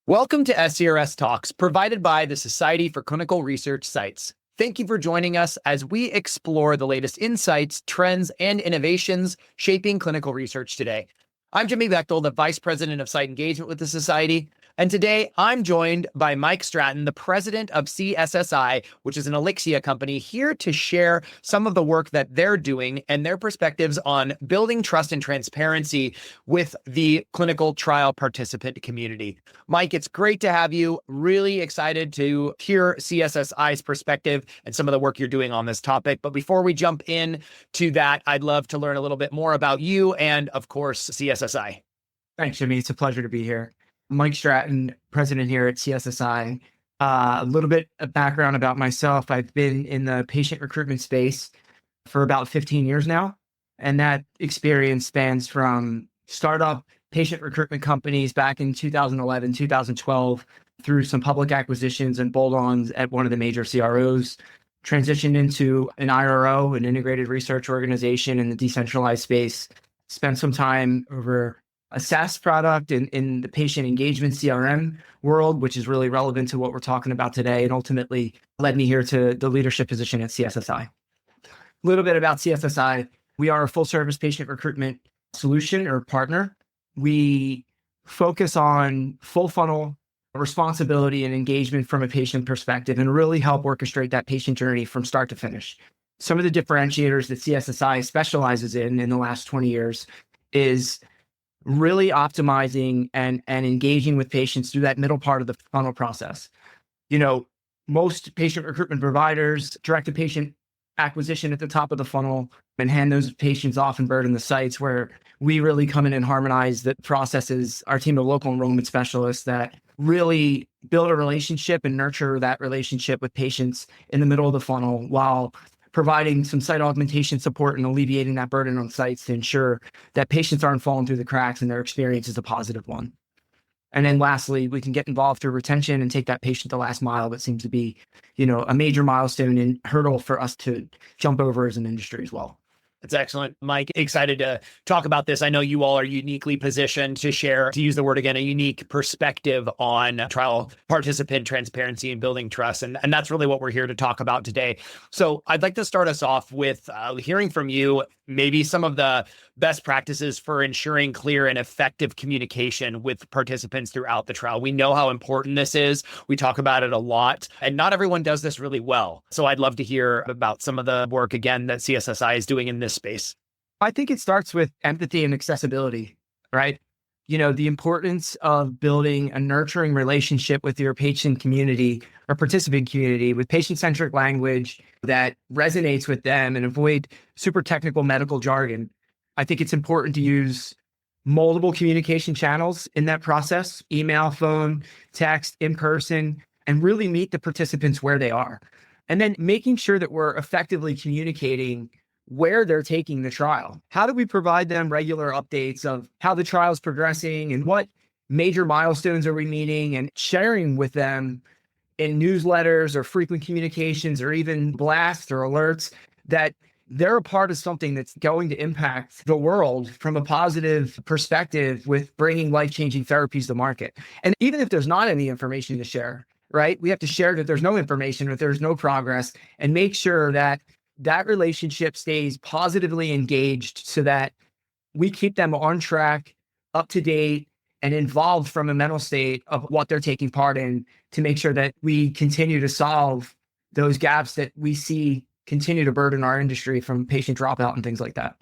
Welcome to SCRS Talks, provided by the Society for Clinical Research Sites. Thank you for joining us as we explore the latest insights, trends, and innovations shaping clinical research today. I'm Jimmy Bechtel, the Vice President of Site Engagement with the Society, and today I'm joined by Mike Stratton, the President of CSSI, which is an Elixia company, here to share some of the work that they're doing and their perspectives on building trust and transparency with the clinical trial participant community. Mike, it's great to have you. Really excited to hear CSSI's perspective and some of the work you're doing on this topic. But before we jump in to that, I'd love to learn a little bit more about you and, of course, CSSI. Thanks, Jimmy. It's a pleasure to be here. Mike Stratton, president here at CSSI. A little bit of background about myself. I've been in the patient recruitment space for about 15 years now. And that experience spans from startup patient recruitment companies back in 2011, 2012, through some public acquisitions and bolt-ons at one of the major CROs, transitioned into an IRO, an integrated research organization in the decentralized space, spent some time over a SaaS product in the patient engagement CRM world, which is really relevant to what we're talking about today, and ultimately led me here to the leadership position at CSSI. A little bit about CSSI. We are a full service patient recruitment solution or partner. We focus on full funnel responsibility and engagement from a patient perspective and really help orchestrate that patient journey from start to finish. Some of the differentiators that CSSI specializes in the last 20 years is really optimizing and engaging with patients through that middle part of the funnel process. You know, most patient recruitment providers direct to patient acquisition at the top of the funnel and hand those patients off and burden the sites, where we really come in and harmonize the processes, our team of local enrollment specialists that really build a relationship and nurture that relationship with patients in the middle of the funnel, while providing some site augmentation support and alleviating that burden on sites to ensure that patients aren't falling through the cracks and their experience is a positive one. And then lastly, we can get involved through retention and take that patient the last mile. That seems to be, a major milestone and hurdle for us to jump over as an industry as well. That's excellent, Mike. Excited to talk about this. I know you all are uniquely positioned to share, to use the word again, a unique perspective on trial participant transparency and building trust. And that's really what we're here to talk about today. So I'd like to start us off with hearing from you maybe some of the best practices for ensuring clear and effective communication with participants throughout the trial. We know how important this is. We talk about it a lot, and not everyone does this really well. So I'd love to hear about some of the work, again, that CSSI is doing in this space. I think it starts with empathy and accessibility, right? The importance of building a nurturing relationship with your patient community or participant community with patient-centric language that resonates with them, and avoid super technical medical jargon. I think it's important to use multiple communication channels in that process: email, phone, text, in person, and really meet the participants where they are. And then making sure that we're effectively communicating where they're taking the trial. How do we provide them regular updates of how the trial is progressing and what major milestones are we meeting, and sharing with them in newsletters or frequent communications or even blasts or alerts that they're a part of something that's going to impact the world from a positive perspective with bringing life-changing therapies to market. And even if there's not any information to share, right? We have to share that there's no information, that there's no progress, and make sure that that relationship stays positively engaged so that we keep them on track, up to date, and involved from a mental state of what they're taking part in, to make sure that we continue to solve those gaps that we see continue to burden our industry from patient dropout and things like that.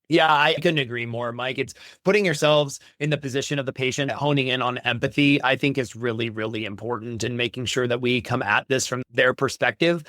Yeah, I couldn't agree more, Mike. It's putting yourselves in the position of the patient, honing in on empathy, I think is really, really important, and making sure that we come at this from their perspective,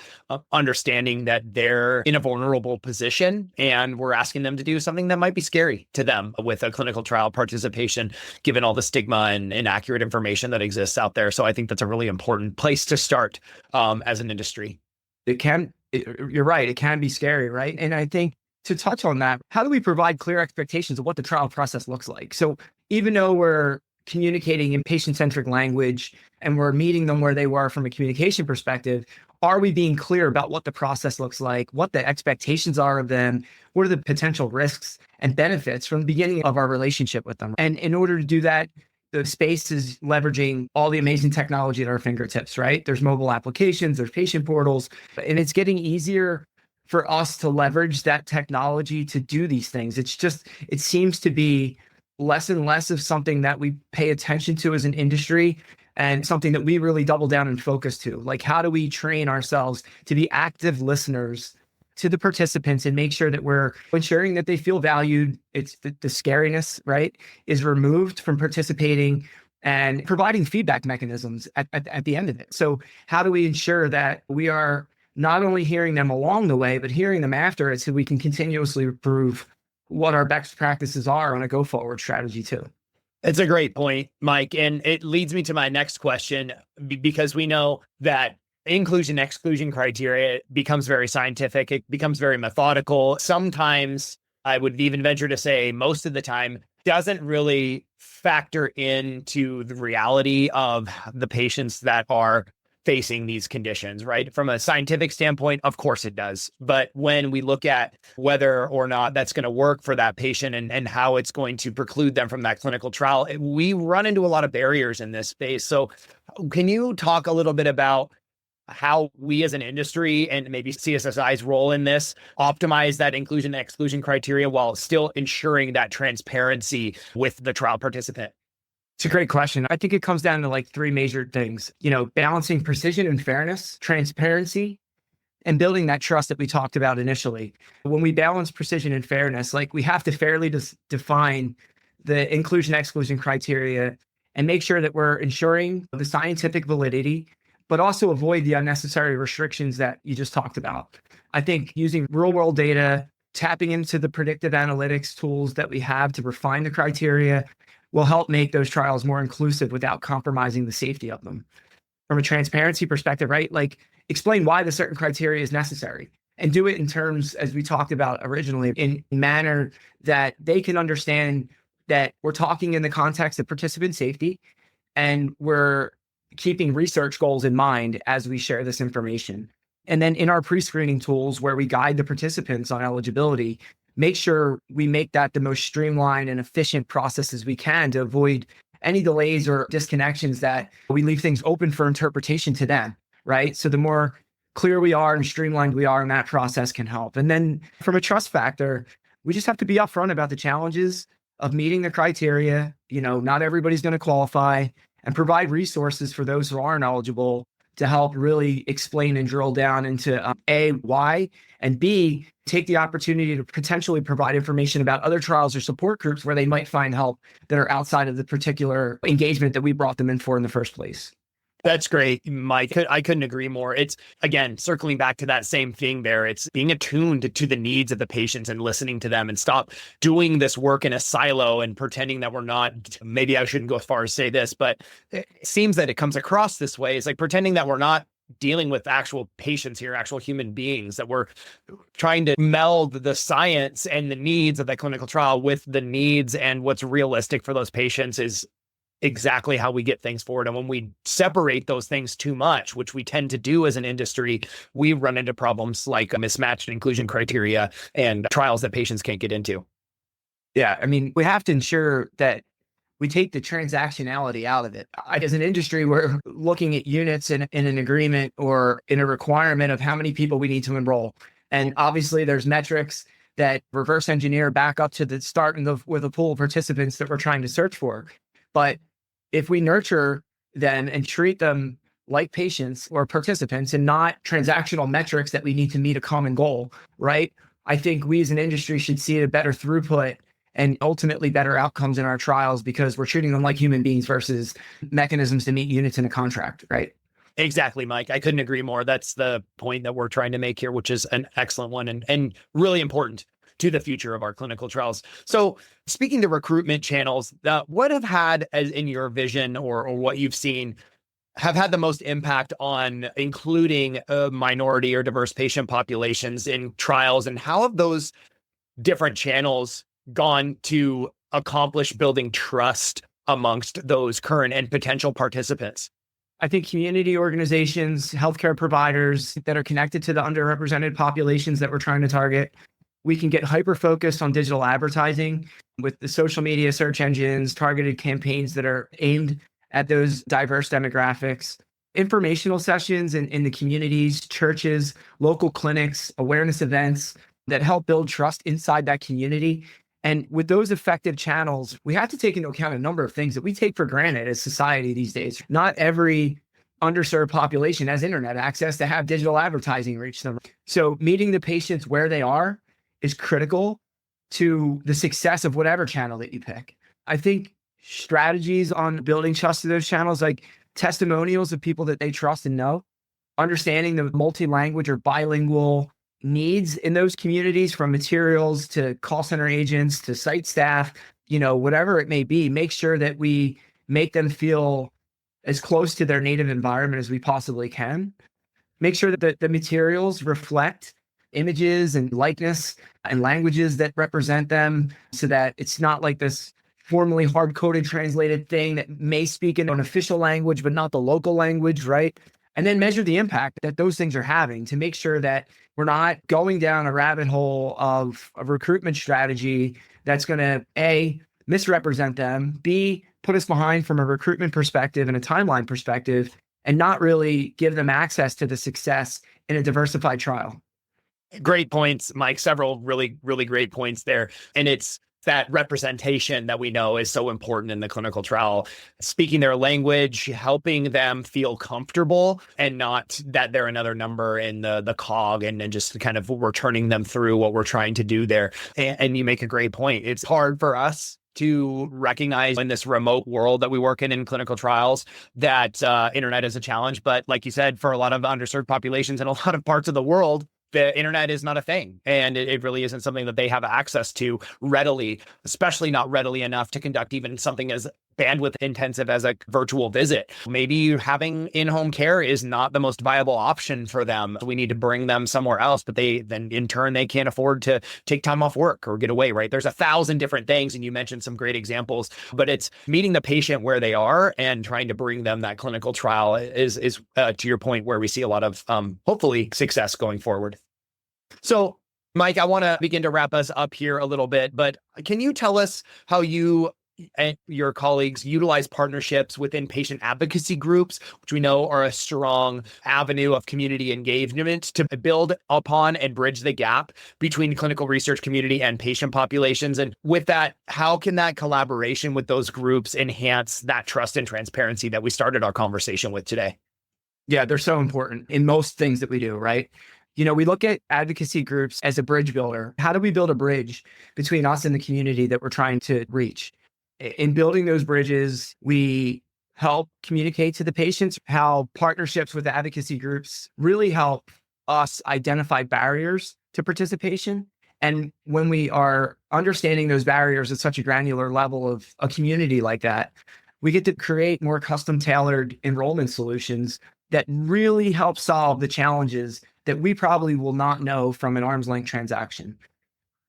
understanding that they're in a vulnerable position and we're asking them to do something that might be scary to them with a clinical trial participation, given all the stigma and inaccurate information that exists out there. So I think that's a really important place to start as an industry. You're right. It can be scary, right? And I think, to touch on that, how do we provide clear expectations of what the trial process looks like? So even though we're communicating in patient-centric language and we're meeting them where they were from a communication perspective, are we being clear about what the process looks like, what the expectations are of them, what are the potential risks and benefits from the beginning of our relationship with them? And in order to do that, the space is leveraging all the amazing technology at our fingertips, right? There's mobile applications, there's patient portals, and it's getting easier for us to leverage that technology to do these things. It seems to be less and less of something that we pay attention to as an industry and something that we really double down and focus to. Like, how do we train ourselves to be active listeners to the participants and make sure that we're ensuring that they feel valued? It's the scariness, right, is removed from participating and providing feedback mechanisms at the end of it. So how do we ensure that we are not only hearing them along the way, but hearing them after it so we can continuously improve what our best practices are on a go forward strategy too? It's a great point, Mike. And it leads me to my next question, because we know that inclusion exclusion criteria becomes very scientific. It becomes very methodical. Sometimes, I would even venture to say most of the time, doesn't really factor into the reality of the patients that are facing these conditions, right? From a scientific standpoint, of course it does. But when we look at whether or not that's going to work for that patient and how it's going to preclude them from that clinical trial, we run into a lot of barriers in this space. So can you talk a little bit about how we as an industry and maybe CSSI's role in this optimize that inclusion and exclusion criteria while still ensuring that transparency with the trial participant? It's a great question. I think it comes down to like three major things, balancing precision and fairness, transparency, and building that trust that we talked about initially. When we balance precision and fairness, like, we have to fairly define the inclusion exclusion criteria and make sure that we're ensuring the scientific validity, but also avoid the unnecessary restrictions that you just talked about. I think using real world data, tapping into the predictive analytics tools that we have to refine the criteria will help make those trials more inclusive without compromising the safety of them. From a transparency perspective, right? Like, explain why the certain criteria is necessary and do it in terms, as we talked about originally, in manner that they can understand that we're talking in the context of participant safety and we're keeping research goals in mind as we share this information. And then in our pre-screening tools where we guide the participants on eligibility, make sure we make that the most streamlined and efficient process as we can to avoid any delays or disconnections that we leave things open for interpretation to them, right? So the more clear we are and streamlined we are in that process can help. And then from a trust factor, we just have to be upfront about the challenges of meeting the criteria. Not everybody's going to qualify, and provide resources for those who aren't eligible to help really explain and drill down into A, why, and B, take the opportunity to potentially provide information about other trials or support groups where they might find help that are outside of the particular engagement that we brought them in for in the first place. That's great, Mike. I couldn't agree more. It's, again, circling back to that same thing there. It's being attuned to the needs of the patients and listening to them, and stop doing this work in a silo and pretending that we're not, maybe I shouldn't go as far as say this, but it seems that it comes across this way. It's like pretending that we're not dealing with actual patients here, actual human beings, that we're trying to meld the science and the needs of that clinical trial with the needs and what's realistic for those patients is exactly how we get things forward. And when we separate those things too much, which we tend to do as an industry, we run into problems like mismatched inclusion criteria and trials that patients can't get into. Yeah, I mean, we have to ensure that we take the transactionality out of it. As an industry, we're looking at units in an agreement or in a requirement of how many people we need to enroll. And obviously there's metrics that reverse engineer back up to the start with a pool of participants that we're trying to search for. But if we nurture them and treat them like patients or participants and not transactional metrics that we need to meet a common goal, right? I think we as an industry should see a better throughput and ultimately better outcomes in our trials because we're treating them like human beings versus mechanisms to meet units in a contract, right? Exactly, Mike. I couldn't agree more. That's the point that we're trying to make here, which is an excellent one and really important to the future of our clinical trials. So speaking to recruitment channels, what have had, as in your vision or what you've seen, have had the most impact on including minority or diverse patient populations in trials, and how have those different channels gone to accomplish building trust amongst those current and potential participants? I think community organizations, healthcare providers that are connected to the underrepresented populations that we're trying to target, we can get hyper-focused on digital advertising with the social media search engines, targeted campaigns that are aimed at those diverse demographics, informational sessions in the communities, churches, local clinics, awareness events that help build trust inside that community. And with those effective channels, we have to take into account a number of things that we take for granted as society these days. Not every underserved population has internet access to have digital advertising reach them. So meeting the patients where they are is critical to the success of whatever channel that you pick. I think strategies on building trust to those channels, like testimonials of people that they trust and know, understanding the multi-language or bilingual needs in those communities, from materials to call center agents to site staff, whatever it may be, make sure that we make them feel as close to their native environment as we possibly can. Make sure that the materials reflect images and likeness and languages that represent them, so that it's not like this formally hard-coded translated thing that may speak in an official language, but not the local language, right? And then measure the impact that those things are having to make sure that we're not going down a rabbit hole of a recruitment strategy that's going to, A, misrepresent them, B, put us behind from a recruitment perspective and a timeline perspective, and not really give them access to the success in a diversified trial. Great points, Mike. Several really, really great points there. And it's that representation that we know is so important in the clinical trial, speaking their language, helping them feel comfortable and not that they're another number in the cog, and just kind of we're turning them through what we're trying to do there. And you make a great point. It's hard for us to recognize in this remote world that we work in clinical trials that internet is a challenge. But like you said, for a lot of underserved populations in a lot of parts of the world, the internet is not a thing, and it really isn't something that they have access to readily, especially not readily enough to conduct even something as bandwidth intensive as a virtual visit. Maybe having in-home care is not the most viable option for them. We need to bring them somewhere else, but then in turn, they can't afford to take time off work or get away, right? There's 1,000 different things, and you mentioned some great examples, but it's meeting the patient where they are and trying to bring them that clinical trial is to your point, where we see a lot of hopefully success going forward. So, Mike, I want to begin to wrap us up here a little bit, but can you tell us how you and your colleagues utilize partnerships within patient advocacy groups, which we know are a strong avenue of community engagement, to build upon and bridge the gap between clinical research community and patient populations? And with that, how can that collaboration with those groups enhance that trust and transparency that we started our conversation with today? Yeah, they're so important in most things that we do, right? We look at advocacy groups as a bridge builder. How do we build a bridge between us and the community that we're trying to reach? In building those bridges, we help communicate to the patients how partnerships with advocacy groups really help us identify barriers to participation. And when we are understanding those barriers at such a granular level of a community like that, we get to create more custom tailored enrollment solutions that really help solve the challenges that we probably will not know from an arm's length transaction.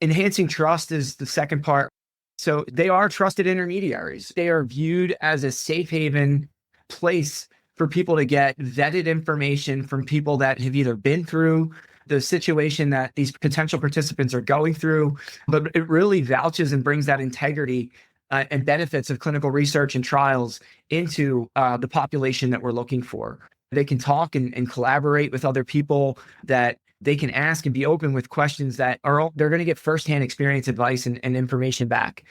Enhancing trust is the second part. So they are trusted intermediaries. They are viewed as a safe haven place for people to get vetted information from people that have either been through the situation that these potential participants are going through, but it really vouches and brings that integrity and benefits of clinical research and trials into the population that we're looking for. They can talk and collaborate with other people, that they can ask and be open with questions that they're going to get firsthand experience, advice, and information back.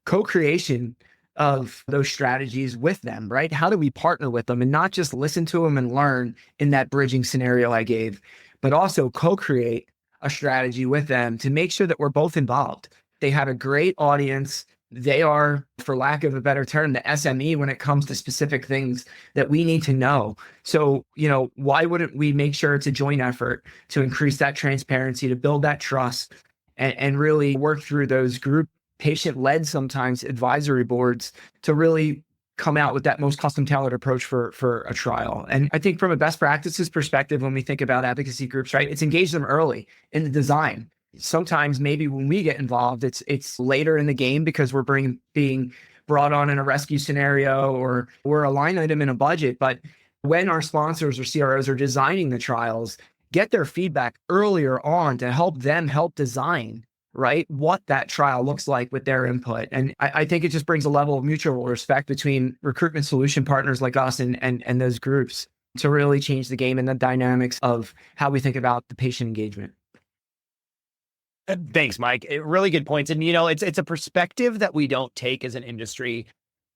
Co-creation of those strategies with them, right? How do we partner with them and not just listen to them and learn in that bridging scenario I gave, but also co-create a strategy with them to make sure that we're both involved. They have a great audience. They are, for lack of a better term, the SME when it comes to specific things that we need to know. So, why wouldn't we make sure it's a joint effort to increase that transparency, to build that trust, and really work through those group patient-led, sometimes advisory boards, to really come out with that most custom tailored approach for a trial. And I think from a best practices perspective, when we think about advocacy groups, right, it's engage them early in the design. Sometimes maybe when we get involved, it's later in the game because we're being brought on in a rescue scenario, or we're a line item in a budget. But when our sponsors or CROs are designing the trials, get their feedback earlier on to help them help design, right, what that trial looks like with their input. And I think it just brings a level of mutual respect between recruitment solution partners like us and those groups to really change the game and the dynamics of how we think about the patient engagement. Thanks, Mike. Really good points. And, it's a perspective that we don't take as an industry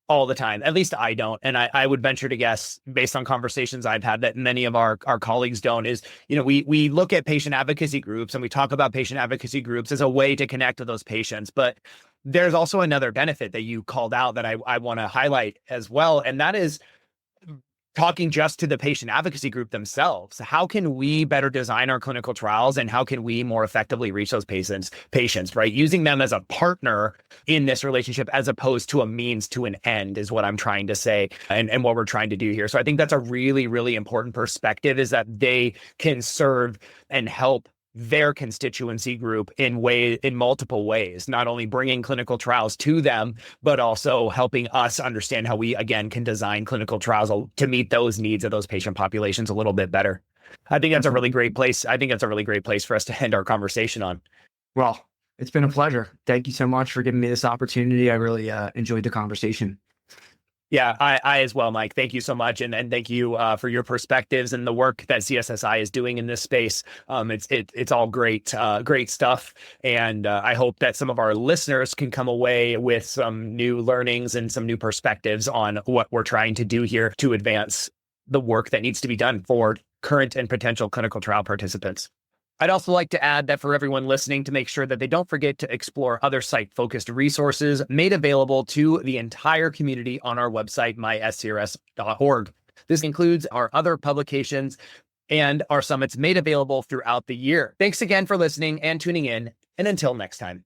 all the time. At least I don't. And I would venture to guess, based on conversations I've had, that many of our colleagues don't, is, we look at patient advocacy groups and we talk about patient advocacy groups as a way to connect with those patients. But there's also another benefit that you called out that I want to highlight as well. And that is talking just to the patient advocacy group themselves. How can we better design our clinical trials, and how can we more effectively reach those patients, right? Using them as a partner in this relationship as opposed to a means to an end is what I'm trying to say, and what we're trying to do here. So I think that's a really, really important perspective, is that they can serve and help their constituency group in multiple ways, not only bringing clinical trials to them, but also helping us understand how we, again, can design clinical trials to meet those needs of those patient populations a little bit better. I think that's a really great place. I think that's a really great place for us to end our conversation on. Well, it's been a pleasure. Thank you so much for giving me this opportunity. I really enjoyed the conversation. Yeah, I as well, Mike. Thank you so much. And thank you for your perspectives and the work that CSSI is doing in this space. It's all great stuff. And I hope that some of our listeners can come away with some new learnings and some new perspectives on what we're trying to do here to advance the work that needs to be done for current and potential clinical trial participants. I'd also like to add that for everyone listening, to make sure that they don't forget to explore other site-focused resources made available to the entire community on our website, myscrs.org. This includes our other publications and our summits made available throughout the year. Thanks again for listening and tuning in, and until next time.